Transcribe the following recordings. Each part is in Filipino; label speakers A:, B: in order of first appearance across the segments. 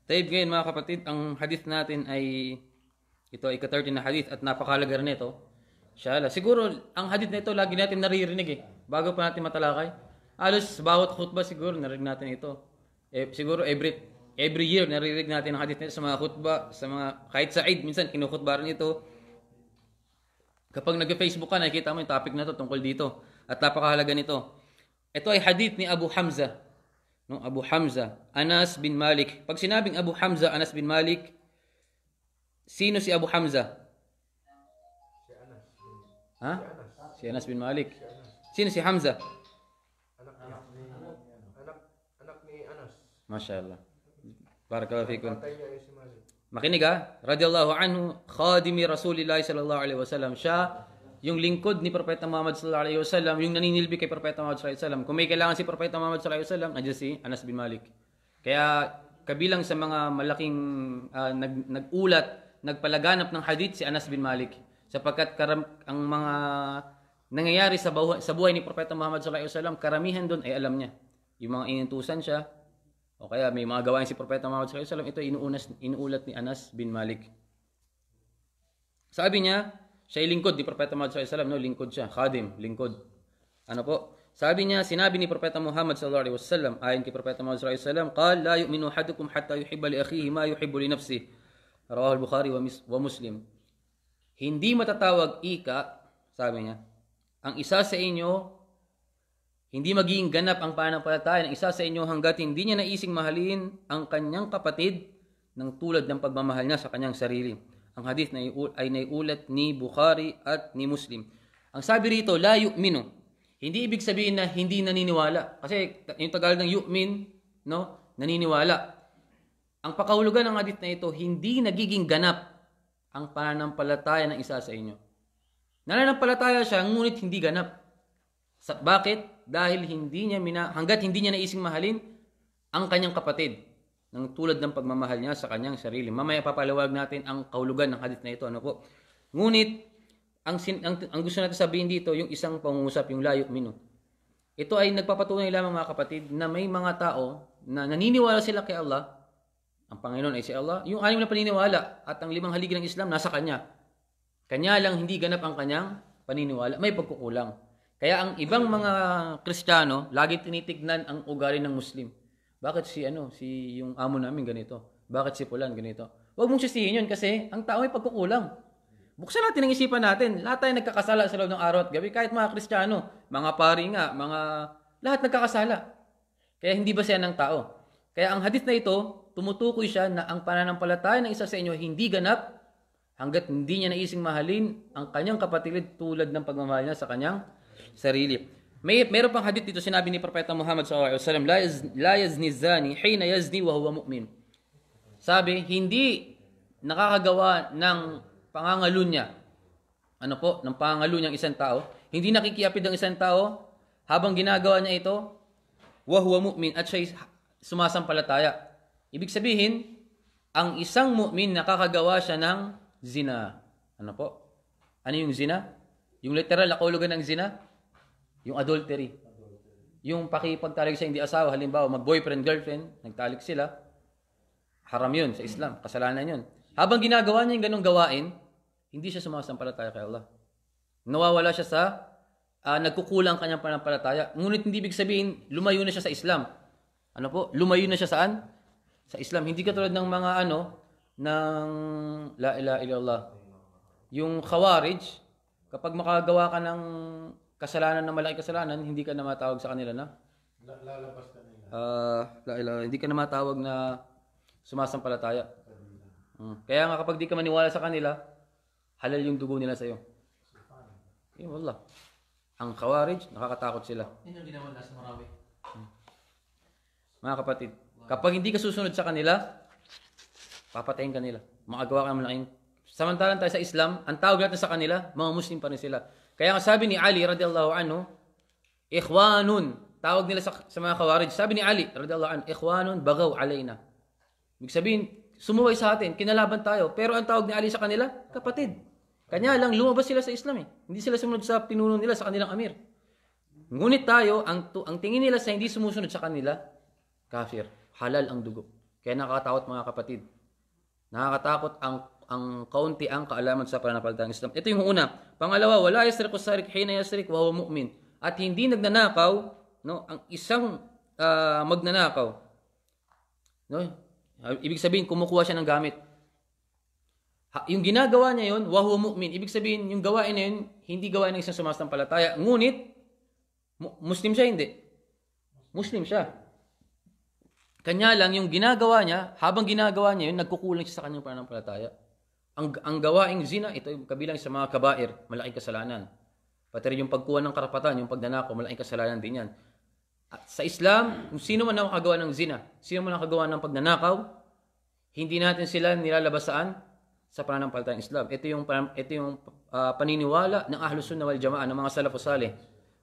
A: Taib ngayon mga kapatid, ang hadith natin ay ito ay ka-13 na hadith at napakahalaga rin ito. Inshallah. Siguro ang hadith na ito lagi natin naririnig bago pa natin matalakay. Alos bawat khutbah siguro narinig natin ito. Siguro every year naririnig natin ang hadith na ito sa mga khutbah, sa mga kahit sa Eid minsan kinukhutbah rin ito. Kapag nag-Facebook ka, nakikita mo yung topic na ito tungkol dito. At napakahalaga nito. Ito ay hadith ni Abu Hamza. No, Abu Hamza, Anas bin Malik. Pag sinabing Abu Hamza, Anas bin Malik, sino si Abu Hamza?
B: Si Anas.
A: Ha? Si Anas bin Malik. Sino si Hamza?
B: Anak ni Anas.
A: Mashallah. Barakallahu fikum.
B: Patay niya ay si Malik.
A: Makinig radiyallahu anhu, khadimi Rasulillah sallallahu alaihi wasallam. Siya yung lingkod ni Propeta Muhammad sallallahu alaihi wasallam, yung naninilbi kay Propeta Muhammad sallallahu alaihi wasallam. Kung may kailangan si Propeta Muhammad sallallahu alaihi wasallam, nandiyan si Anas bin Malik. Kaya kabilang sa mga malaking nag-ulat, nagpalaganap ng hadith si Anas bin Malik. Sapagkat ang mga nangyayari sa buhay ni Propeta Muhammad sallallahu alaihi wasallam, karamihan doon ay alam niya. Yung mga inutusan siya, o kaya may mga gawain si Propeta Muhammad sallallahu alaihi wasallam, ito inuulat ni Anas bin Malik. Sabi niya, siya ay lingkod ni Propeta Muhammad sallallahu alaihi wasallam, no, lingkod siya, khadim, lingkod. Ano po? Sabi niya, sinabi ni Propeta Muhammad sallallahu alaihi wasallam, ayon kay Propeta Muhammad sallallahu alaihi wasallam, qala la yu'minu ahadukum hatta yuhibba li akhihi ma yuhibbu li nafsihi. Rawahu al-Bukhari wa Muslim. Hindi matatawag ika, sabi niya, ang isa sa inyo hindi magiging ganap ang pananampalataya ng isa sa inyo hanggat hindi niya naising mahalin ang kanyang kapatid ng tulad ng pagmamahal niya sa kanyang sarili. Ang hadith ay naiulat ni Bukhari at ni Muslim. Ang sabi rito, la yu'minu. Hindi ibig sabihin na hindi naniniwala. Kasi yung Tagalog ng yu'min, no, naniniwala. Ang pakahulugan ng hadith na ito, hindi nagiging ganap ang pananampalataya ng isa sa inyo. Nananampalataya siya, ngunit hindi ganap. Bakit? Dahil hanggat hindi niya naising mahalin ang kanyang kapatid ng tulad ng pagmamahal niya sa kanyang sarili. Mamaya papalawag natin ang kahulugan ng hadith na ito. Ano po? Ngunit, ang gusto natin sabihin dito, yung isang pangungusap, yung la yu'minu. Ito ay nagpapatunay lamang mga kapatid na may mga tao na naniniwala sila kay Allah. Ang Panginoon ay si Allah. Yung anim na paniniwala at ang 5 haligi ng Islam nasa Kanya. Kanya lang hindi ganap ang kanyang paniniwala. May pagkukulang. Kaya ang ibang mga Kristiyano, lagi tinitignan ang ugali ng Muslim. Bakit si yung amo namin ganito? Bakit si Pulan ganito? Huwag mong sisihin yun kasi ang tao ay pagkukulang. Buksan natin ang isipan natin. Lahat tayo nagkakasala sa loob ng araw at gabi. Kahit mga Kristiyano, mga pari nga, lahat nagkakasala. Kaya hindi ba siya ng tao? Kaya ang hadith na ito, tumutukoy siya na ang pananampalataya ng isa sa inyo hindi ganap hanggat hindi niya naising mahalin ang kanyang kapatid tulad ng pagmamahal niya sa kanyang sarili. Meron pang hadith dito sinabi ni Propeta Muhammad sallallahu alaihi wasallam, la yazni zani hina yazni wa huwa mu'min. Sabi, hindi nakakagawa ng pangangalo niya. Ano po? Ng pangangalo niyang isang tao. Hindi nakikiapid ang isang tao habang ginagawa niya ito, wa huwa mu'min, at siya sumasampalataya. Ibig sabihin, ang isang mu'min nakakagawa siya ng zina. Ano po? Ano yung zina? Yung literal na kahulugan ng zina? Yung adultery. Yung pakipagtalik sa hindi asawa, halimbawa mag-boyfriend, girlfriend, nagtalik sila, haram yun sa Islam, kasalanan yun. Habang ginagawa niya yung ganong gawain, hindi siya sumasampalataya kay Allah. Nawawala siya sa nagkukulang kanyang panampalataya. Ngunit hindi ibig sabihin, lumayo na siya sa Islam. Ano po? Lumayo na siya saan? Sa Islam. Hindi katulad ng mga ng la ilaha illallah. Yung Khawarij, kapag makagawa ka ng kasalanan na malaki kasalanan, hindi ka na matawag sa kanila na
B: Lalabas ka nila.
A: hindi ka na matawag na sumasampalataya. Kaya nga kapag di ka maniwala sa kanila, halal yung dugo nila sa iyo. Wallah. Ang Khawarij, nakakatakot sila.
C: Yan yung ginawa na sa Marawi.
A: Mga kapatid, kapag hindi ka susunod sa kanila, papatayin ka nila. Makagawa ka ng malaking. Samantalang tayo sa Islam, ang tawag natin sa kanila, mga Muslim pa rin sila. Kaya nga sabi ni Ali radhiyallahu anhu, ikhwanun, tawag nila sa mga Khawarij. Sabi ni Ali radhiyallahu anhu, ikhwanun bagaw alayna. Ibig sabihin, sumuway sa atin, kinalaban tayo. Pero ang tawag ni Ali sa kanila, kapatid. Kanya lang, lumabas sila sa Islam eh. Hindi sila sumunod sa pinuno nila, sa kanilang amir. Ngunit tayo, ang tingin nila sa hindi sumusunod sa kanila, kafir. Halal ang dugo. Kaya nakakatakot mga kapatid. Nakakatakot ang kaunti ang kaalaman sa pananampalatayang Islam. Ito yung una. Pangalawa, wala yasriqu sarik hina yasrik wa huwa mu'min. At hindi nagnanakaw, no, ang isang magnanakaw. No? Ibig sabihin kumukuha siya ng gamit. Yung ginagawa niya yun, wa huwa mu'min. Ibig sabihin yung gawain na yun, hindi gawain ng isang sumasampalataya. Ngunit Muslim siya, hindi. Muslim siya. Kanya lang yung ginagawa niya, habang ginagawa niya yun, nagkukulang siya sa kanyang pananampalataya. Ang gawaing zina, ito yung kabilang sa mga kabair, malaking kasalanan. Pati rin yung pagkuha ng karapatan, yung pagnanakaw, malaking kasalanan din yan. At sa Islam, kung sino man nakagawa ng zina, sino man nakagawa ng pagnanakaw, hindi natin sila nilalabas saan? Sa pananampalatayang Islam. Ito yung paniniwala ng Ahlus Sunnah wal Jamaa, ng mga Salafus Salih.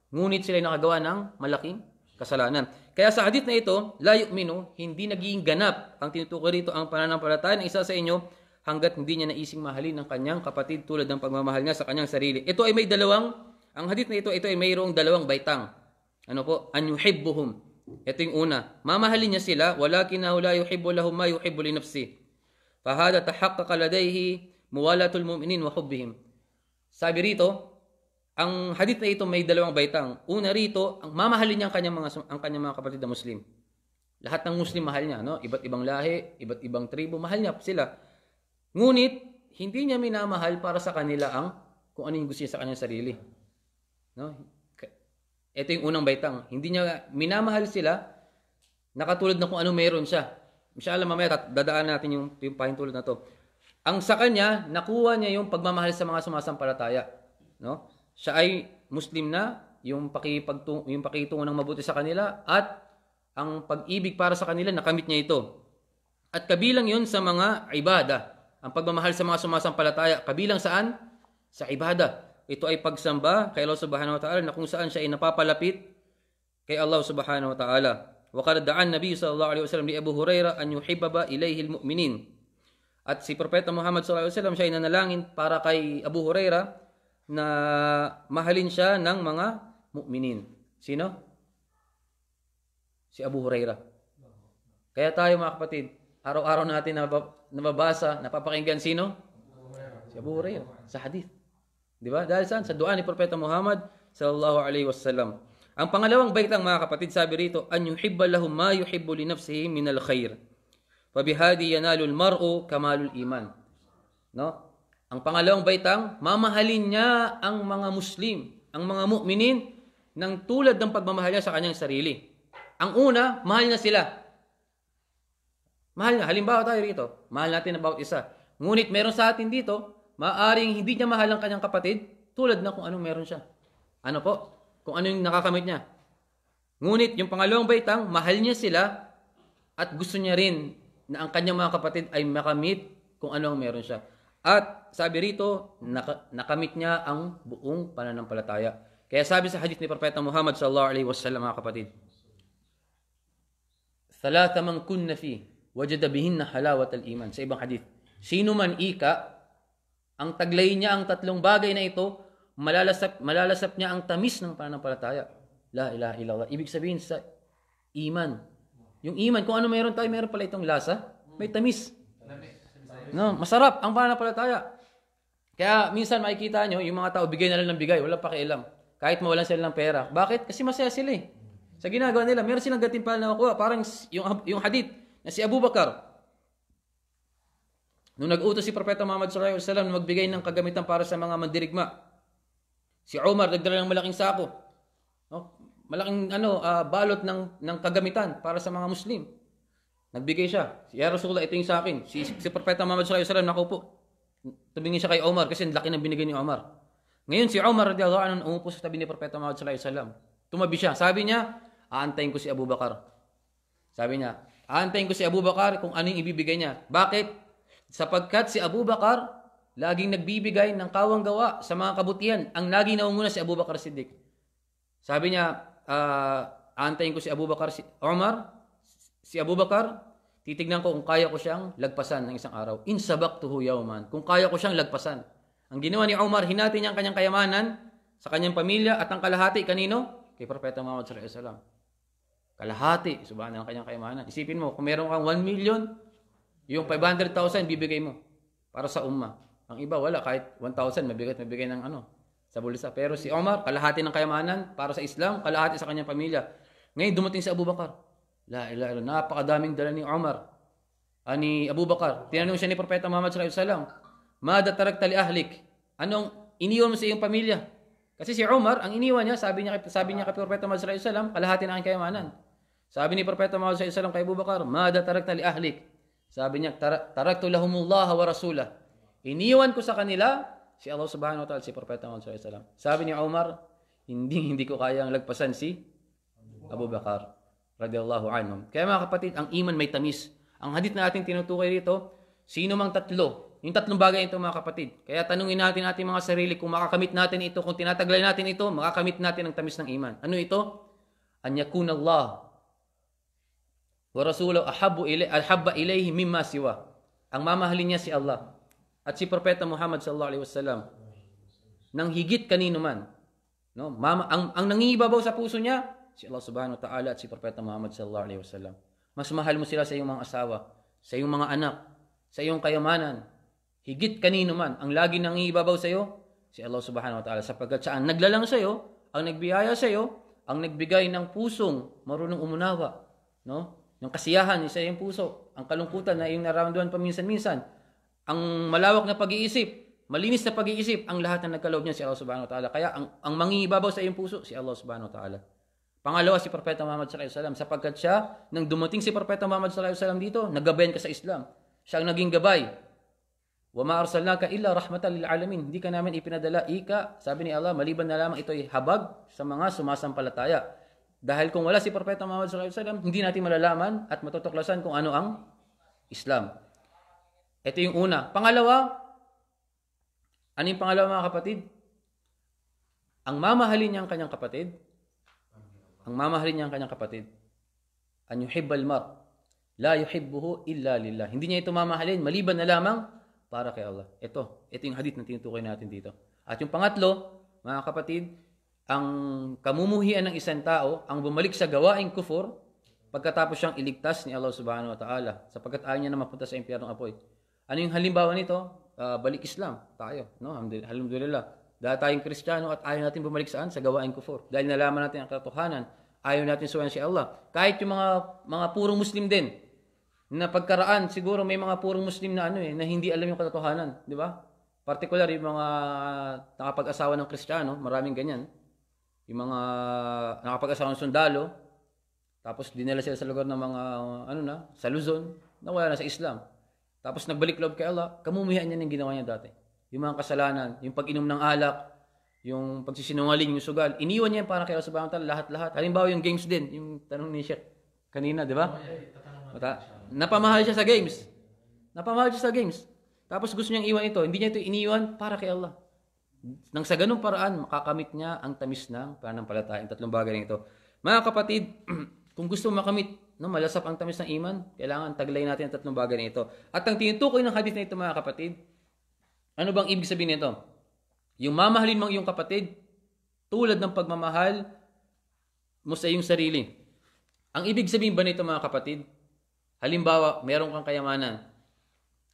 A: Ngunit sila nakagawa ng malaking kasalanan. Kaya sa hadith na ito, la yu'minu, hindi nagiging ganap ang tinutukoy rito ang pananampalataya ng isa sa inyo hanggat hindi niya naising mahalin ng kanyang kapatid tulad ng pagmamahal niya sa kanyang sarili. Ito ay may ang hadith na ito ay mayroong dalawang baitang. Ano po? An yuhibbuhum. Ito yung una. Mamahalin niya sila, walakinahu la yuhibbu lahum ma yuhibbu li nafsi. Fahada tahaqqaqa ladayhi muwalatul mu'minin wa hubbihim. Sabi rito, ang hadith na ito may dalawang baitang. Una rito, ang mamahalin niya ang kanyang mga kapatid na Muslim. Lahat ng Muslim mahal niya, no? Iba't ibang lahi, iba't ibang tribo, mahal niya sila. Ngunit, hindi niya minamahal para sa kanila kung ano yung gusto niya sa kanyang sarili. No? Ito yung unang baitang. Hindi niya minamahal sila nakatulad na kung ano meron siya. Inshallah mamaya dadaan natin yung pahintulad na to. Ang sa kanya, nakuha niya yung pagmamahal sa mga sumasampalataya. No? Siya ay Muslim na, yung pakikitungo ng mabuti sa kanila, at ang pag-ibig para sa kanila, nakamit niya ito. At kabilang yun sa mga ibada. Ang pagmamahal sa mga sumasampalataya, kabilang saan? Sa ibada. Ito ay pagsamba kay Allah subhanahu wa ta'ala na kung saan siya ay napapalapit kay Allah subhanahu wa ta'ala. Wa qad da'a an-nabi sallallahu alaihi wasallam li Abu Hurairah an yuhibbaba ilayhi al-mu'minin. At si Propeta Muhammad sallallahu alaihi wasallam siya ay nanalangin para kay Abu Hurairah na mahalin siya ng mga mu'minin. Sino? Si Abu Hurairah. Kaya tayo mga kapatid, araw-araw natin nababasa, napapakinggan sino? Si Abu Hurairah sa hadith. Di ba? Dahil saan? Sa dua ni Propeta Muhammad sallallahu alaihi wasallam. Ang pangalawang baitang mga kapatid, sabi rito, an yuhibba lahum ma yuhibbu li nafsihi min al-khair. Fa bihadi yanalu al-mar'u kamalul iman. No? Ang pangalawang baitang, mamahalin niya ang mga Muslim, ang mga mu'minin ng tulad ng pagmamahal niya sa kanyang sarili. Ang una, mahal niya sila. Mahal niya. Halimbawa tayo rito, mahal natin ang bawat isa. Ngunit meron sa atin dito, maaring hindi niya mahal ang kanyang kapatid tulad na kung anong meron siya. Ano po? Kung ano yung nakakamit niya. Ngunit yung pangalawang baitang, mahal niya sila at gusto niya rin na ang kanyang mga kapatid ay makamit kung ano ang meron siya. At sabi rito, nakamit niya ang buong pananampalataya. Kaya sabi sa hadith ni Propeta Muhammad sallallahu alaihi wasallam mga kapatid, "Thalatha man kunna fi wajada bihinna halawat al-iman." Sa ibang hadith, sino man ika ang taglay niya ang tatlong bagay na ito, malalasap niya ang tamis ng pananampalataya. La ilaha illallah. Ibig sabihin sa iman. Yung iman, kung ano meron tayo, meron pala itong lasa, may tamis. No, masarap ang pananampalataya. Kaya minsan makikita nyo, yung mga tao bigay na lang ng bigay, wala pakialam. Kahit mawalan sila ng pera. Bakit? Kasi masaya sila eh. Sa ginagawa nila, meron silang gantimpala na makuha. Parang yung hadith na si Abu Bakar. Nung nag-utos si Propeta Muhammad sallallahu alaihi wasallam na magbigay ng kagamitan para sa mga mandirigma, si Umar nagdala ng malaking sako. No? Malaking balot ng kagamitan para sa mga Muslim. Nagbigay siya. Ya Rasulullah, ito yung sa akin. Si Propeta Muhammad sallallahu alaihi wasallam nakupo. Tumingin siya kay Umar kasi laki ng binigay ni Umar. Ngayon si Umar radhiyallahu anhu umupo sa tabi ni Propeta Muhammad sallallahu alaihi wasallam. Tumabi siya. Sabi niya, aantayin ko si Abu Bakar. Sabi niya, aantayin ko si Abu Bakar kung ano yung ibibigay niya. Bakit? Sapagkat si Abu Bakar laging nagbibigay ng kawang gawa sa mga kabutihan. Ang laging naunguna si Abu Bakar Siddiq. Sabi niya, aantayin ko si Abu Bakar, si Abu Bakar, titignan ko kung kaya ko siyang lagpasan ng isang araw. In sabaqtuhu yawman. Kung kaya ko siyang lagpasan. Ang ginawa ni Umar, hinati niya ang kanyang kayamanan sa kanyang pamilya at ang kalahati kanino? Kay Propeta Muhammad sallallahu alaihi wasallam. Kalahati, subhanallah, ang kanyang kayamanan. Isipin mo, kung meron kang 1 million, yung 500,000 bibigay mo para sa umma. Ang iba wala, kahit 1,000 mabigay ng sa bulsa. Pero si Omar, kalahati ng kayamanan para sa Islam, kalahati sa kanyang pamilya. Ngayon dumating si Abu Bakar. La ilaha illallah, napakadaming dala ni Omar. Ni Abu Bakar. Tinanong siya ni Propeta Muhammad sallallahu alaihi wasallam, "Mada tarakta li ahlik?" Anong iniwan mo sa iyong pamilya? Kasi si Umar, ang iniwan niya, sabi niya kay Propeta Muhammad sallallahu alaihi wasallam, kalahati ng aking kayamanan. Sabi ni Propeta Muhammad sallallahu alaihi wasallam kay Abu Bakar, "Mada tarakta li ahlik?" Sabi niya, "Taraktu lahumullah wa rasulah." Iniwan ko sa kanila si Allah subhanahu wa ta'ala, si Propeta Muhammad sallallahu alaihi wasallam. Sabi ni Umar, hindi ko kayang lagpasan si Abu Bakar radhiyallahu anhum. Kaya mga kapatid, ang iman may tamis. Ang hadith na ating tinutukoy dito, sino mang tatlo, yung tatlong bagay ito mga kapatid. Kaya tanungin natin ating mga sarili kung makakamit natin ito, kung tinataglay natin ito, makakamit natin ang tamis ng iman. Ano ito? An yakuna Allah wa rasuluhu ahabba ilayhi mimma siwa. Ang mamahalin niya si Allah at si Propeta Muhammad sallallahu alaihi wasallam nang higit kanino man. No? Ang nangingibabaw sa puso niya, si Allah subhanahu wa ta'ala at si Propeta Muhammad sallallahu alaihi wasallam. Mas mahal mo sila sa iyong mga asawa, sa iyong mga anak, sa iyong kayamanan. Higit kanino man, ang lagi nangingibabaw sa iyo, si Allah subhanahu wa ta'ala. Sapagkat siya ang naglalang sa iyo, ang nagbiyaya sa iyo, ang nagbigay ng pusong marunong umunawa. No? Yung kasiyahan sa iyong puso, ang kalungkutan na iyong nararamdaman paminsan-minsan, ang malawak na pag-iisip, malinis na pag-iisip, ang lahat na nagkaloob niya si Allah subhanahu wa ta'ala. Kaya ang mangingibabaw sa iyong puso, si Allah subhanahu wa ta'ala. Pangalawa, si Propeta Muhammad sallallahu alaihi wasallam, sapagkat siya, nang dumating si Propeta Muhammad sallallahu alaihi wasallam dito, naggabayan ka sa Islam. Siya ang naging gabay. Wa ma arsalnaka illa rahmatan lil alamin. Hindi ka namin ipinadala sabi ni Allah, maliban na lamang ito ay habag sa mga sumasampalataya. Dahil kung wala si Propeta Muhammad sallallahu alaihi wasallam, hindi natin malalaman at matutuklasan kung ano ang Islam. Ito yung una. Pangalawa, ano yung pangalawa mga kapatid? Ang mamahalin niya ang kanyang kapatid, an yuhibbal mar, la yuhibbuhu illa lillah. Hindi niya ito mamahalin, maliban na lamang para kay Allah. Ito yung hadith na tinutukoy natin dito. At yung pangatlo, mga kapatid, ang kamumuhian ng isang tao, ang bumalik sa gawaing kufur, pagkatapos siyang iligtas ni Allah subhanahu wa ta'ala, sapagkat ayaw niya na mapunta sa impyernong apoy. Ano yung halimbawa nito? Balik Islam tayo. No? Alhamdulillah. Dahil tayong Kristiyano at ayaw natin bumalik saan? Sa gawaing kufur. Dahil nalaman natin ang katotohanan, ayaw natin suwayan si Allah. Kahit yung mga purong Muslim din, na pagkaraan, siguro may mga purong Muslim na na hindi alam yung katotohanan. Di ba? Particular yung mga nakapag-asawa ng Kristiyano, maraming ganyan. Yung mga nakapag-asawa ng sundalo, tapos dinala sila sa lugar ng mga, sa Luzon, nawala na sa Islam. Tapos nagbalik loob kay Allah, kamumuhian niya ng ginawa niya dati. Yung mga kasalanan, yung pag-inom ng alak, yung pagsisinungaling, yung sugal, iniwan niya para kay Allah subhanahu wa ta'ala, lahat-lahat. Halimbawa yung games din, yung tanong ni Sheikh kanina, di ba? Napamahal siya sa games. Tapos gusto niyang iwan ito, hindi niya ito iniwan para kay Allah. Nang sa ganung paraan, makakamit niya ang tamis ng pananampalataya. Yung tatlong bagay na ito. Mga kapatid, kung gusto makamit, malasap ang tamis ng iman, kailangan taglay natin ang tatlong bagay na ito. At ang tinutukoy ng hadith na ito, mga kapatid, ano bang ibig sabihin nito? Yung mamahalin mo iyong kapatid, tulad ng pagmamahal mo sa iyong sarili. Ang ibig sabihin ba nito, mga kapatid? Halimbawa, meron kang kayamanan.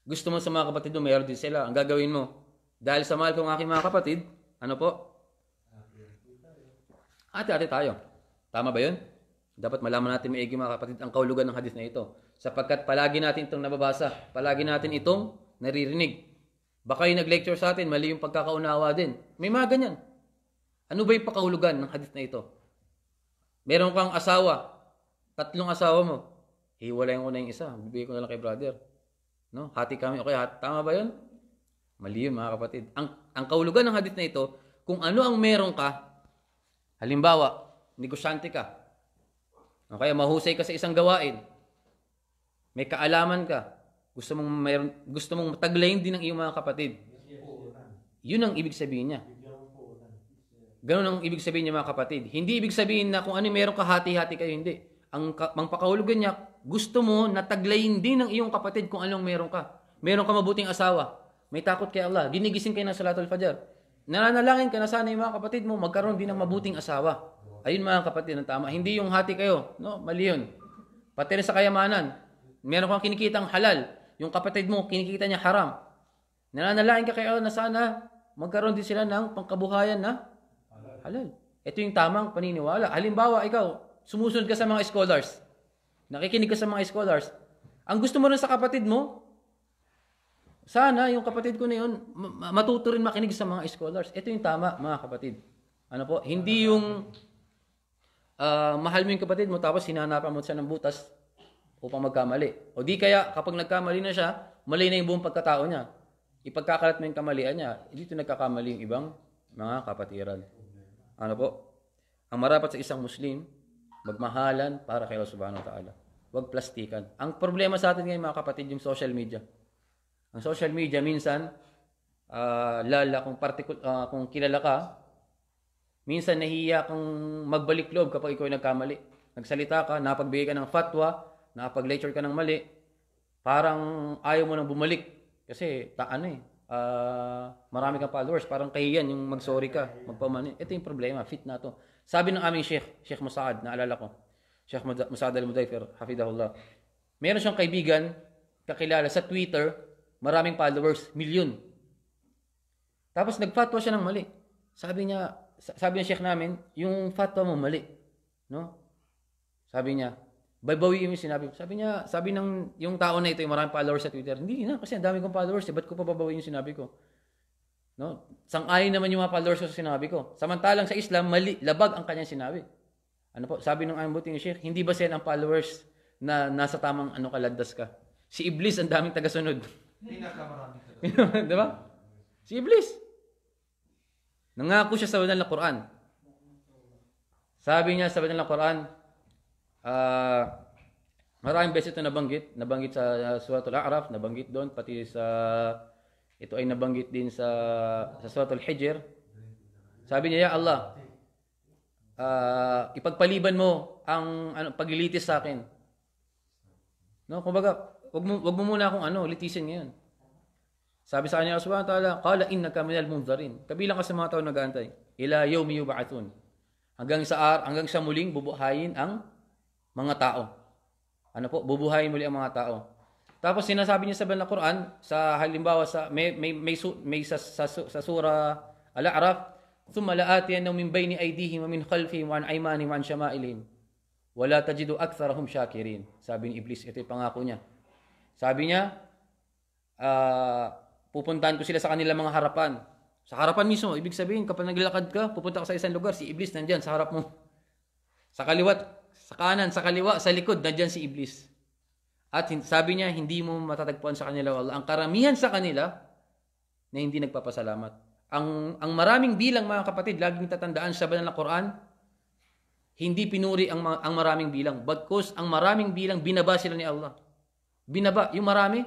A: Gusto mo sa mga kapatid mo, meron din sila. Ang gagawin mo, dahil sa mahal ko ng aking mga kapatid, ano po? Ate-ate tayo. Tama ba yun? Dapat malaman natin maigi, mga kapatid, ang kahulugan ng hadith na ito. Sapagkat palagi natin itong nababasa, palagi natin itong naririnig. Baka yung nag-lecture sa atin, mali yung pagkakaunawa din. May mga ganyan. Ano ba yung pakahulugan ng hadith na ito? Meron kang asawa, 3 asawa mo, hiwalayan ko na yung isa, bibigay ko na lang kay brother. No? Hati kami, okay, tama ba yun? Mali yun, mga kapatid. Ang kahulugan ng hadith na ito, kung ano ang meron ka, halimbawa, negosyante ka, okay, mahusay ka sa isang gawain, may kaalaman ka, gusto mong mataglayin din ng iyong mga kapatid. Yun ang ibig sabihin niya. Ganun ang ibig sabihin niya, mga kapatid. Hindi ibig sabihin na kung ano meron ka, hati-hati kayo, hindi. Ang pakahulugan niya, gusto mo na taglayin din ng iyong kapatid kung anong meron ka. Meron ka mabuting asawa, may takot kay Allah, ginigising kayo ng Salatul Fajr. Nananalangin ka na sana yung mga kapatid mo magkaroon din ng mabuting asawa. Ayun mga kapatid, ang tama. Hindi yung hati kayo. No? Mali yun. Pati rin sa kayamanan. Meron kang kinikitang halal. Yung kapatid mo, kinikita niya haram. Nananalain ka kayo na sana magkaroon din sila ng pangkabuhayan na halal. Ito yung tamang paniniwala. Halimbawa, ikaw, sumusunod ka sa mga scholars. Nakikinig ka sa mga scholars. Ang gusto mo rin sa kapatid mo, sana yung kapatid ko na yun, matuto rin makinig sa mga scholars. Ito yung tama, mga kapatid. Ano po? Hindi yung mahal mo yung kapatid mo tapos hinahanapan mo siya ng butas upang magkamali. O di kaya, kapag nagkamali na siya, mali na yung buong pagkatao niya. Ipagkakalat mo yung kamalian niya, dito nagkakamali yung ibang mga kapatiran. Ano po? Ang marapat sa isang Muslim, magmahalan para kay Allah subhanahu wa ta'ala. Huwag plastikan. Ang problema sa atin ngayon mga kapatid, yung social media. Ang social media minsan, lala kung kilala ka, minsan nahihiya kang magbalik loob kapag ikaw ay nagkamali. Nagsalita ka, napagbigay ka ng fatwa, napag-lecture ka ng mali, parang ayaw mo nang bumalik. Kasi, marami kang followers, parang kahiyan yung mag-sorry ka, magpamani. Ito yung problema, fit na to. Sabi ng aming Sheikh Musaad, naalala ko, Sheikh Musaad al-Mudayfir, hafidahullah, meron siyang kaibigan, kakilala sa Twitter, maraming followers, milyon. Tapos nagfatwa siya ng mali. Sabi ng Sheikh namin, yung fatwa mo mali. No? Sabi niya, babawiin mo yung sinabi. Sabi ng yung tao na ito, yung maraming followers sa Twitter, hindi na, kasi ang dami kong followers, ba't ko pa babawiin yung sinabi ko? No? Sang-ayon naman yung mga followers ko sa sinabi ko. Samantalang sa Islam, mali, labag ang kanyang sinabi. Ano po? Sabi ng aming buting Sheikh, hindi ba siya ang followers na nasa tamang kalandas ka? Si Iblis ang daming tagasunod.
B: Pinakamarami.
A: Diba? Si Iblis. Nangako siya sa banal na Quran. Sabi niya sa banal na Quran, maraming beses ito nabanggit sa Suratul A'raf, nabanggit doon, pati ito ay nabanggit din sa Suratul Hijr. Sabi niya, Ya Allah, ipagpaliban mo ang paglilitis sa akin. No, kumbaga, wag mo muna akong litisin ngayon. Sabi sa kanya, subhanahu wa ta'ala, qala innaka minal munzarin. Kabilang ka sa mga tao nag-aantay. Ila yawmi yub'athun. Hanggang sa muling bubuhayin ang mga tao. Ano po? Bubuhayin muli ang mga tao. Tapos sinasabi niya sa banal na Quran, sa halimbawa may sa surah Al-A'raf, thumma la'atiyannahum min bayni aydihim wa min khalfihim wa an aymanihim wa an shama'ilihim. Wala tajidu aktsarahum syakirin. Sabi ni Iblis, ito yung pangako niya. Sabi niya, pupuntahan ko sila sa kanilang mga harapan. Sa harapan mismo, ibig sabihin, kapag naglalakad ka, pupunta ka sa isang lugar, si Iblis nandyan sa harap mo. Sa kaliwat, sa kanan, sa kaliwa, sa likod, nandyan si Iblis. At sabi niya, hindi mo matatagpuan sa kanila, Allah. Ang karamihan sa kanila, na hindi nagpapasalamat. Ang maraming bilang, mga kapatid, laging tatandaan sa banal na Quran, hindi pinuri ang maraming bilang. Bagkus, ang maraming bilang, binaba sila ni Allah. Binaba, yung marami,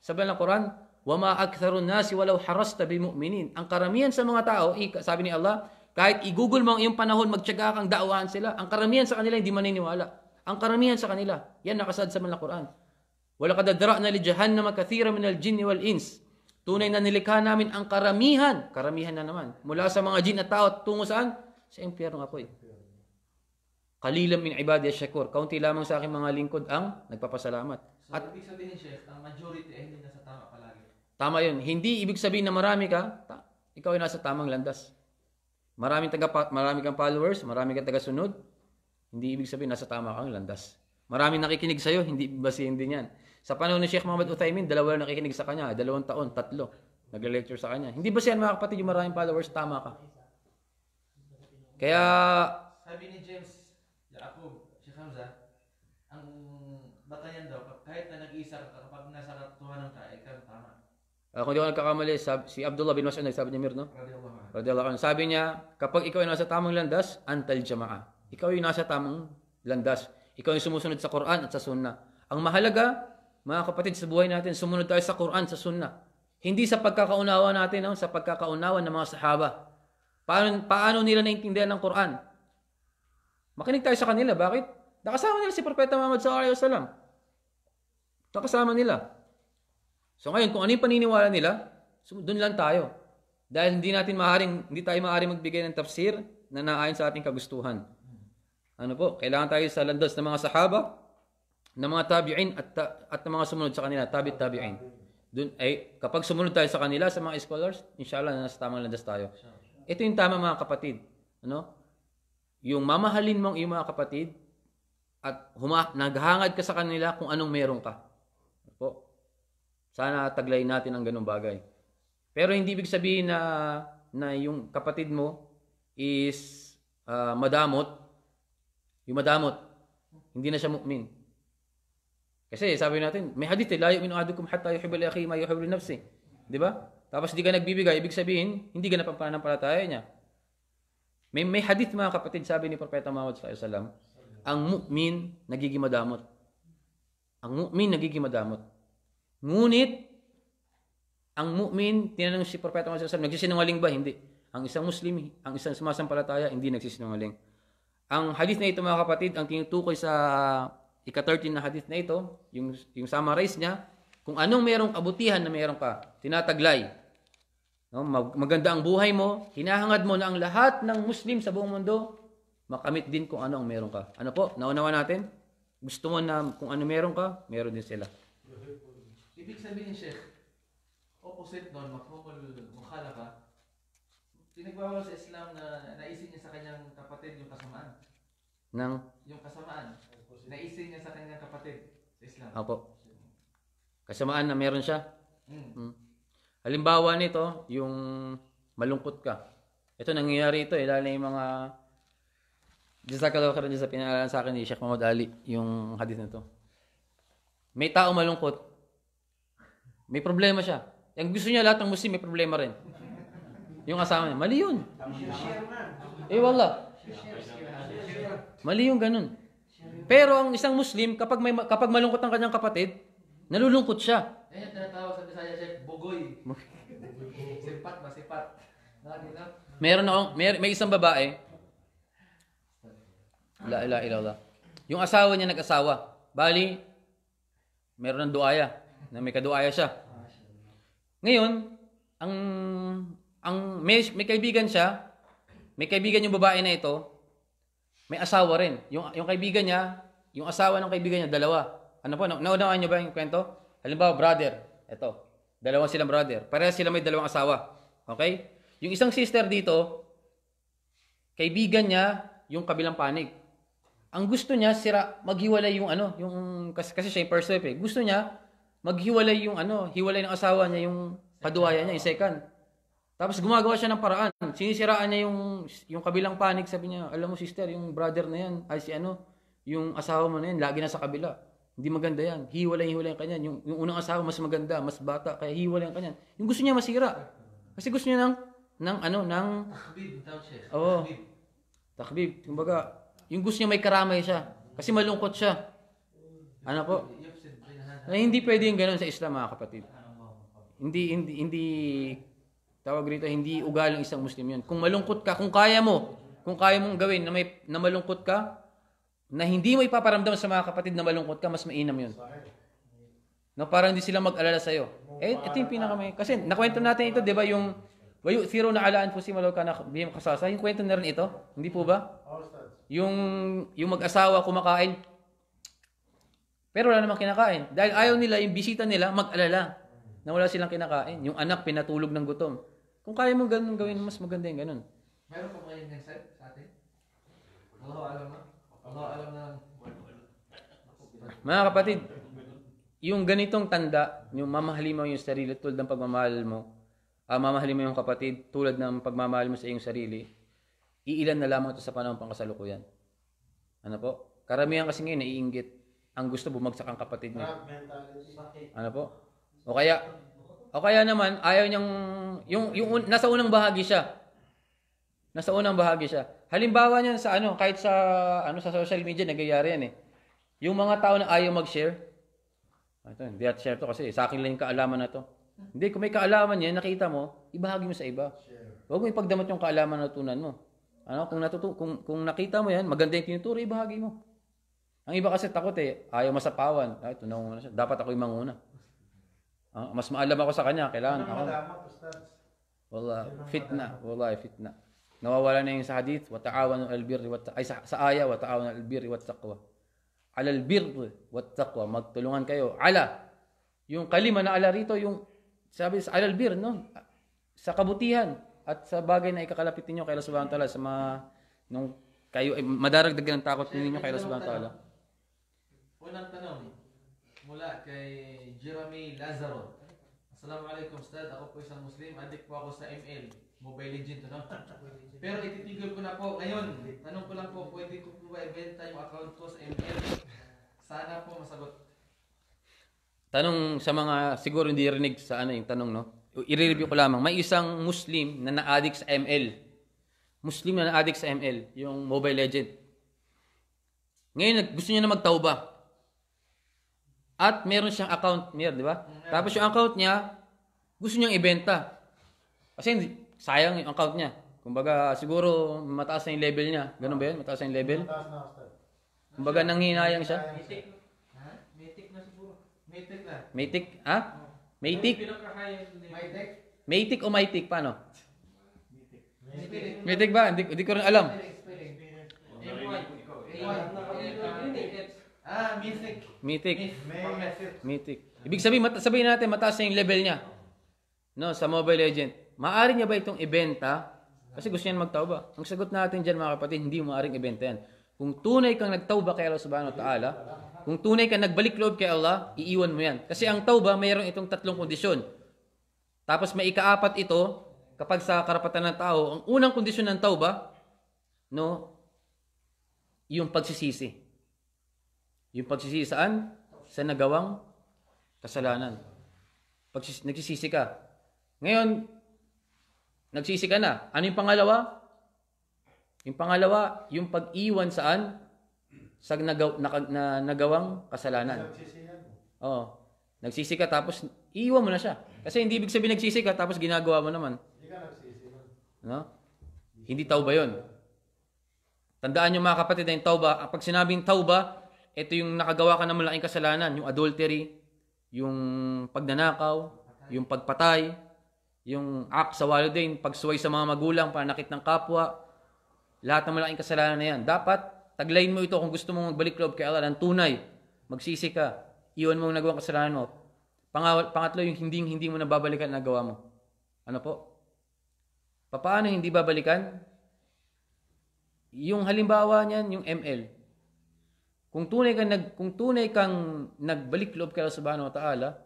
A: sa banal na Quran, وَمَا أَكْثَرُ النَّاسِ وَلَوْ حَرَصْتَ بِمُؤْمِنِينَ. Ang karamihan sa mga tao, sabi ni Allah, kahit igugol mo ang iyong panahon, magtiyaga kang daawahan sila, ang karamihan sa kanila hindi maniniwala. Ang karamihan sa kanila, yan nakasad sa banal na Quran. وَلَقَدْ أَدْرَأْنَا لِجَهَنَّمَ كَثِيرًا مِنَ الْجِنِّ وَالْإِنسِ. Tunay na nilikha namin ang karamihan na naman, mula sa mga jin at tao tungo saan? Sa impyerno nga po eh. Qalilan min ibadiy ash-shakur. Kaunti lamang sa aking mga lingkod ang nagpapasalamat.
C: So, ibig sabihin, Sheikh, ang majority ay hindi nasa tama palagi.
A: Tama yun. Hindi ibig sabihin na marami ka, ikaw ay nasa tamang landas. Marami kang followers, marami kang tagasunod, hindi ibig sabihin nasa tama kang landas. Maraming nakikinig sa'yo, hindi basihin din yan. Sa panahon ni Sheikh Muhammad Uthaymin, 2 lang nakikinig sa kanya, 2 taon, 3, nagre-lecture sa kanya. Hindi basihan mga kapatid yung maraming followers, tama ka. Kaya,
C: sabi ni James Jacob, Sheikh Hamza, ang batayan daw, kahit na nag-iisa ka, kapag nasa katuhanan ka, ikaw tama.
A: Kung di ako nagkakamali, si Abdullah bin Mas'ud, sabi niya Mir, no? Radiyallahu anhu. Sabi niya, kapag ikaw ay nasa tamang landas, antal jama'a. Ikaw ay nasa tamang landas. Ikaw ay sumusunod sa Quran at sa Sunnah. Ang mahalaga, mga kapatid, sa buhay natin, sumunod tayo sa Quran, sa Sunnah. Hindi sa pagkakaunawa natin, no? Sa pagkakaunawa ng mga sahaba. Paano nila naintindihan ng Quran? Makinig tayo sa kanila. Bakit? Nakasama nila si Propeta Muhammad sallallahu alaihi wasallam. Nakasama nila. So ngayon, kung ano yung paniniwala nila, doon lang tayo. Dahil hindi tayo maaaring magbigay ng tafsir na naayon sa ating kagustuhan. Ano po? Kailangan tayo sa landas ng mga sahaba, ng mga tabi'in at ng mga sumunod sa kanila, tabi'in. Dun ay kapag sumunod tayo sa kanila sa mga scholars, inshallah nasa tamang landas tayo. Ito yung tama mga kapatid, ano? Yung mamahalin mong iyong mga kapatid at naghahangad ka sa kanila kung anong meron ka. Ano po? Sana taglayin natin ang ganung bagay. Pero hindi ibig sabihin na yung kapatid mo is madamot. Yung madamot, hindi na siya mu'min. Kasi sabi natin, may hadith la yu'minu ahadukum hatta yuhibba li akhihi ma yuhibbu li nafsihi. 'Di ba? Tapos di ka nagbibigay, ibig sabihin, hindi ka napapananampalataya niya. May hadith mga kapatid, sabi ni Propeta Muhammad sallallahu alaihi wasallam, ang mu'min nagiging madamot. Ang mu'min nagiging madamot. Ngunit ang mu'min, tinanong si Propeta Muhammad sallallahu alaihi wasallam, nagsisinungaling ba? Hindi. Ang isang Muslim, ang isang sumasampalataya, hindi nagsisinungaling. Ang hadith na ito mga kapatid, ang tinutukoy sa ika-13 na hadith na ito, yung summarize niya, kung anong merong kabutihan na meron ka, tinataglay. No? Maganda ang buhay mo, hinahangad mo na ang lahat ng Muslim sa buong mundo, makamit din kung ano ang meron ka. Ano po? Naunawa natin? Gusto mo na kung ano meron ka, meron din sila.
C: Ibig sabihin, Sheikh, opposite doon, mukhalafa, pinagbawal sa Islam na naisin niya sa kanyang kapatid yung kasamaan. Yung kasamaan. Naisin niya sa kanyang kapatid sa Islam.
A: Opo. Kasamaan na meron siya. Halimbawa nito, yung malungkot ka. Ito nangyayari ito, lalo na yung mga Jazakallahu khairan sa pinaalan sa akin ni Sheikh Muhammad Ali, yung hadith na to. May tao malungkot. May problema siya. Yung gusto niya lahat ng Muslim may problema rin. Yung asawa niya, mali yun. Wala. Mali yung ganun. Pero ang isang Muslim, kapag malungkot ang kanyang kapatid, nalulungkot siya.
C: Yan yung tinatawag sa Bisaya, Chef, bugoy. Sipat ba? Sipat.
A: May isang babae. La ilaha illallah. Yung asawa niya nag-asawa. Bali, meron ng duaya. Na may kaduaya siya. Ngayon, may kaibigan siya. May kaibigan yung babae na ito. May asawa rin. Yung kaibigan niya, yung asawa ng kaibigan niya, dalawa. Ano po, naunawaan niyo ba yung kwento? Halimbawa, brother. Ito. Dalawa silang brother. Parehas sila may dalawang asawa. Okay? Yung isang sister dito, kaibigan niya yung kabilang panig. Ang gusto niya, maghiwalay kasi siya yung first wife eh. Gusto niya, maghiwalay hiwalay ng asawa niya, yung kaduaya niya, yung second. Tapos gumagawa siya ng paraan. Sinisiraan niya yung kabilang panig. Sabi niya, alam mo sister, yung brother na yan, yung asawa mo na yan, lagi na sa kabila. Hindi maganda yan. Hiwalay ang kanyan. Yung unang asawa, mas maganda, mas bata, kaya hiwalay ang kanyan. Yung gusto niya masira. Kasi gusto niya ng
C: Takbib, tawag siya.
A: Oo. Takbib. Kumbaga, yung gusto niya may karamay siya. Kasi malungkot siya. Ano po? Hindi pwede yung ganun sa Islam, mga kapatid. Hindi tawag rito, hindi ugaling isang Muslim yun. Kung malungkot ka, kung kaya mong gawin na malungkot ka, na hindi mo ipaparamdam sa mga kapatid na malungkot ka, mas mainam yun. No, para hindi sila mag-alala sa'yo. Ito yung pinakamay. Kasi nakwento natin ito, di ba, yung وَيُؤْثِرُونَ عَلَىٰ أَنفُسِهِمْ وَلَوْ كَانَ بِهِمْ خَصَاصَةٌ. Yung kwento na rin ito, hindi po ba? Yung mag-asawa kumakain, pero wala namang kinakain. Dahil ayaw nila, yung bisita nila, mag-alala na wala silang kinakain. Yung anak, pinatulog ng gutom. Kung kaya mong ganun gawin, mas maganda yung ganun.
C: Meron pa ngayon ng sa atin? Allah alam na. Allah alam na.
A: Mga kapatid, yung ganitong tanda, yung mamahalin mo yung sarili tulad ng pagmamahal mo, mamahalin mo yung kapatid tulad ng pagmamahal mo sa iyong sarili, iilan na lamang ito sa panahon pang kasalukuyan. Ano po? Karamihan kasi ngayon naiinggit. Ang gusto bumagsak ang kapatid niya. Ano po? O kaya naman ayaw niyang yung nasa unang bahagi siya. Nasa unang bahagi siya. Halimbawa niyan sa kahit sa social media nagyayari yan eh. Yung mga tao na ayaw mag-share. Ito, hindi at share to kasi sa akin lang yung kaalaman na to. Hindi, kung may kaalaman yan, nakita mo, ibahagi mo sa iba. Huwag mo ipagdamot yung kaalaman na natutunan mo. Kung nakita mo yan, maganda yung tinuturo, ibahagi mo. Ang iba kasi takot ayaw masapawan. Ito na siya. Dapat ako yung manguna. Mas maalam ako sa kanya, kailangan ako. Wallahi, fitna. Nawawala na yung sa hadith, wa ta'awanu al birri wat ay sa aya, wa ta'awanu al birri wat taqwa. Alal birri wat taqwa, magtulungan kayo. Ala, yung kalima na ala rito, yung sabi sa alal bir, no? Sa kabutihan at sa bagay na ikakalapit ninyo kay Allah subhanahu wa ta'ala sa mga nung kayo ay madaragdagan ng takot ninyo kay Allah subhanahu wa ta'ala.
C: Unang tanong mula kay Jeremy Lazaro. Assalamualaikum Ustad, ako po isang Muslim, adik po ako sa ML, Mobile Legend, no? Pero ititigil ko na po ngayon. Tanong ko lang po, pwede ko po ba ibenta yung account ko sa ML? Sana po masagot.
A: Tanong sa mga siguro hindi rinig sa ano yung tanong, no? I-review ko lamang. May isang Muslim na na-addict sa ML. Muslim na na-addict sa ML, yung Mobile Legend. Ngayon gusto niya na magtauba. At meron siyang account niya, di ba? Tapos yung account niya gusto niyang ibenta. Kasi sayang yung account niya. Kumbaga siguro mataas na yung level niya. Ganun ba 'yun? Mataas na yung level? Kumbaga nanghihinayang siya.
C: Matic na siguro. Matic na.
A: Matic? Ha? Matic?
C: Matic?
A: Matic o Matic? Paano?
C: Matic.
A: Matic ba? Hindi ko rin alam.
C: Mythic.
A: Mythic. Mythic. Ibig sabihin natin mataas na yung level niya. No, sa Mobile Legend. Maaari niya ba itong ibenta? Kasi gusto niya magtauba. Ang sagot natin diyan mga kapatid, hindi mo maaring ibenta yan. Kung tunay kang nagtauba kay Allah subhanahu wa ta'ala, kung tunay kang nagbalik loob kay Allah, iiwan mo yan. Kasi ang tauba, mayroon itong tatlong kondisyon. Tapos may ikaapat ito, kapag sa karapatan ng tao, ang unang kondisyon ng tauba, no, yung pagsisisi. Yung pagsisisi saan? Sa nagawang kasalanan. Nagsisisi ka. Ngayon, nagsisi ka na. Ano yung pangalawa? Yung pangalawa, yung pag-iwan saan? Sa nagawang kasalanan. Oo. Nagsisi ka tapos iiwan mo na siya. Kasi hindi ibig sabihin nagsisi ka tapos ginagawa mo naman.
B: Hindi ka nagsisi.
A: No? Hindi tauba yun. Tandaan nyo mga kapatid na yung tauba. Pag sinabing tauba, ito yung nakagawa ka ng malaking kasalanan. Yung adultery, yung pagnanakaw, yung pagpatay, yung act sa walidain, pagsuway sa mga magulang, pananakit ng kapwa, lahat ng malaking kasalanan na yan. Dapat, taglayin mo ito kung gusto mong magbalik loob kay Allah ng tunay. Magsisi ka. Iwan mo ang nagawang kasalanan mo. Pangatlo, yung hindi mo nababalikan ang nagawa mo. Ano po? Paano hindi babalikan? Yung halimbawa niyan, yung ML. Kung tunay kang nagbalik loob kay Allah subhanahu wa ta'ala,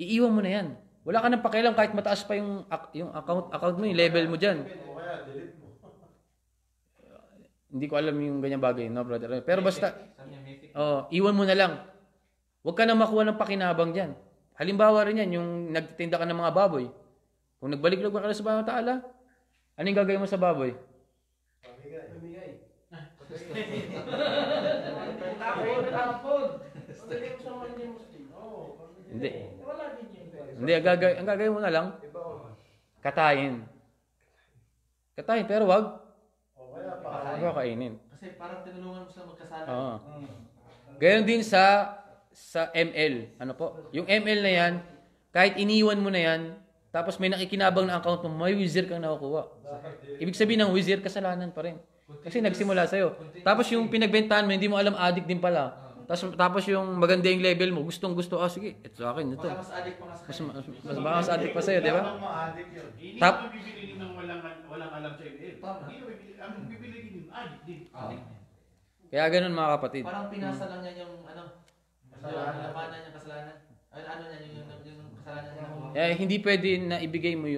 A: iiwan mo na yan. Wala ka nang pakialam kahit mataas pa yung account mo, yung level mo dyan.
B: O kaya, delete mo.
A: Hindi ko alam yung ganyang bagay, no brother. Pero basta, iwan mo na lang. Huwag ka na makuha ng pakinabang dyan. Halimbawa rin yan, yung nagtitinda ka ng mga baboy. Kung nagbalik loob ka kay Allah subhanahu wa ta'ala, anong gagawin mo sa baboy?
B: Pamigay.
A: Hindi. Hindi, ang gagawin mo na lang, katayin. Katayin, pero wag kainin.
C: Kasi parang tinulungan mo sila magkasala.
A: Oo. Gayon din sa ML. Ano po? Yung ML na yan, kahit iniwan mo na yan, tapos may nakikinabang na account mo, may wizard kang nakukuha. Ibig sabihin ng wizard, kasalanan pa rin. Kasi nagsimula sa'yo. Tapos yung pinagbentahan mo, hindi mo alam, addict din pala. Tapos yung maganda yung level mo, gustong gusto, sige, ito sa akin, ito.
C: Baka mas addict pa nga sa kanya.
A: Mas addict pa sa'yo, di ba?
B: Ma-addict yun.
D: Hindi
A: Tap-
D: mo bibili ng walang alam sa iyo.
C: Tama.
D: Hindi mo bibili, ang bibili din, addict din.
A: Kaya ganun mga kapatid.
C: Parang pinasa lang niya yung yung labanan niyang kasalanan. Ano niya yung kasalanan niya.
A: Hindi pwede na ibigay mo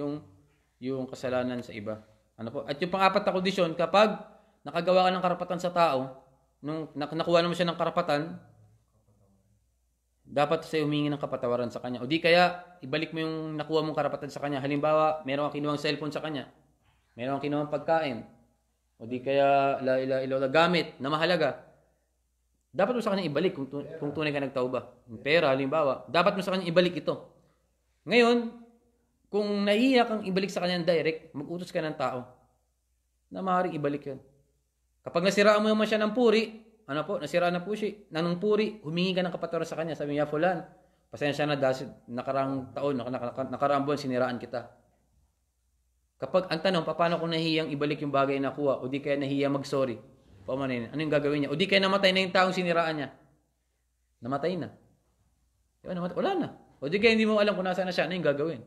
A: yung kasalanan sa iba. Ano po? At yung pang-apat na kondisyon, kapag nakagawa ka ng karapatan sa tao, nung nakuha naman siya ng karapatan, dapat sa'yo humingi ng kapatawaran sa kanya. O di kaya, ibalik mo yung nakuha mong karapatan sa kanya. Halimbawa, meron kang kinuhang cellphone sa kanya. Meron kang kinuhang pagkain. O di kaya, gamit na mahalaga. Dapat mo sa kanya ibalik kung tunay ka nagtauba. Yung pera, halimbawa, dapat mo sa kanya ibalik ito. Ngayon, kung naiiyak kang ibalik sa kanya direct, mag-utos ka ng tao na maaaring ibalik yun. Kapag nasiraan mo naman siya ng puri, nasiraan na po siya, ng puri, humingi ka ng kapatawaran sa kanya. Sabi niya, fulan, pasensya na dahil nakarang taon, nakarang buwan, siniraan kita. Kapag ang tanong, paano kung nahiyang ibalik yung bagay na nakuha o di kaya nahiyang mag-sorry? Ano yung gagawin niya? O di kaya namatay na yung taong siniraan niya? Namatay na. Diba, namatay? Wala na. O di kaya hindi mo alam kung nasaan na siya, ano yung gagawin?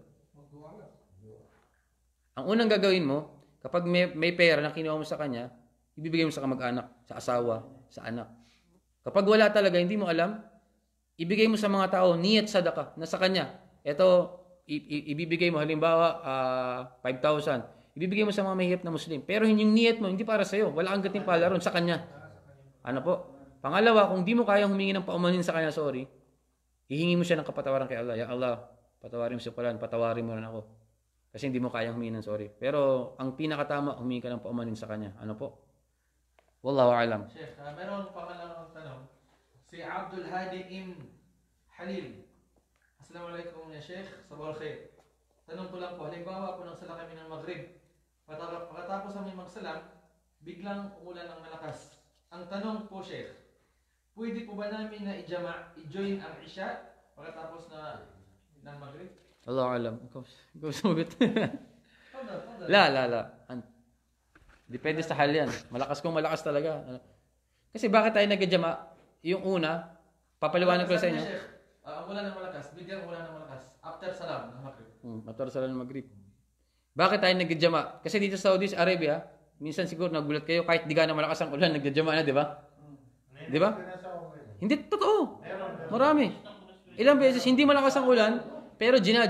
A: Ang unang gagawin mo, kapag may pera na kinuha mo sa kanya, ibibigay mo sa kamag-anak, sa asawa, sa anak. Kapag wala talaga, hindi mo alam, ibigay mo sa mga tao, niyat sadaka, na sa kanya. Ito, ibibigay mo, halimbawa, 5,000. Ibibigay mo sa mga mahirap na Muslim. Pero yung niyat mo, hindi para sa'yo. Wala kang gantimpala ron, sa kanya. Ano po? Pangalawa, kung di mo kayang humingi ng paumanin sa kanya, sorry, hihingi mo siya ng kapatawaran kay Allah. Ya Allah, patawarin mo si Fulan, patawarin mo rin ako. Kasi hindi mo kayang humingi ng sorry. Pero ang pinakatama, humingi ka ng paumanin sa kanya. Ano po? Wallahu a'lam.
C: Sheikh, meron pangalawang tanong. Si Abdul Hadi Im Halil. Assalamualaikum ya Sheikh, sabahul khair. Tanong ko lang po, halimbawa po nang sala kami ng Maghrib. Pagkatapos kami magsalam, biglang umulan ng malakas. Ang tanong po Sheikh, pwede po ba namin na i-join ang Isya pagkatapos ng Maghrib?
A: Wallahu a'lam. Ikaw sumagot.
C: Tanda.
A: La. Depende sa hal yan. Malakas kung malakas talaga. Kasi bakit tayo nagja-jama? Yung una, papaliwanag ko sa inyo.
C: Sheikh, umulan ng malakas, biglang umulan ng malakas. After salam ng Maghrib.
A: After salam ng Maghrib. Bakit tayo nagja-jama? Kasi dito sa Saudi Arabia, minsan siguro nagulat kayo kahit di gaano malakas ang ulan, nagja-jama na, di ba? Di ba? Hindi totoo. Marami. Ilang beses hindi malakas ang ulan, pero ginajama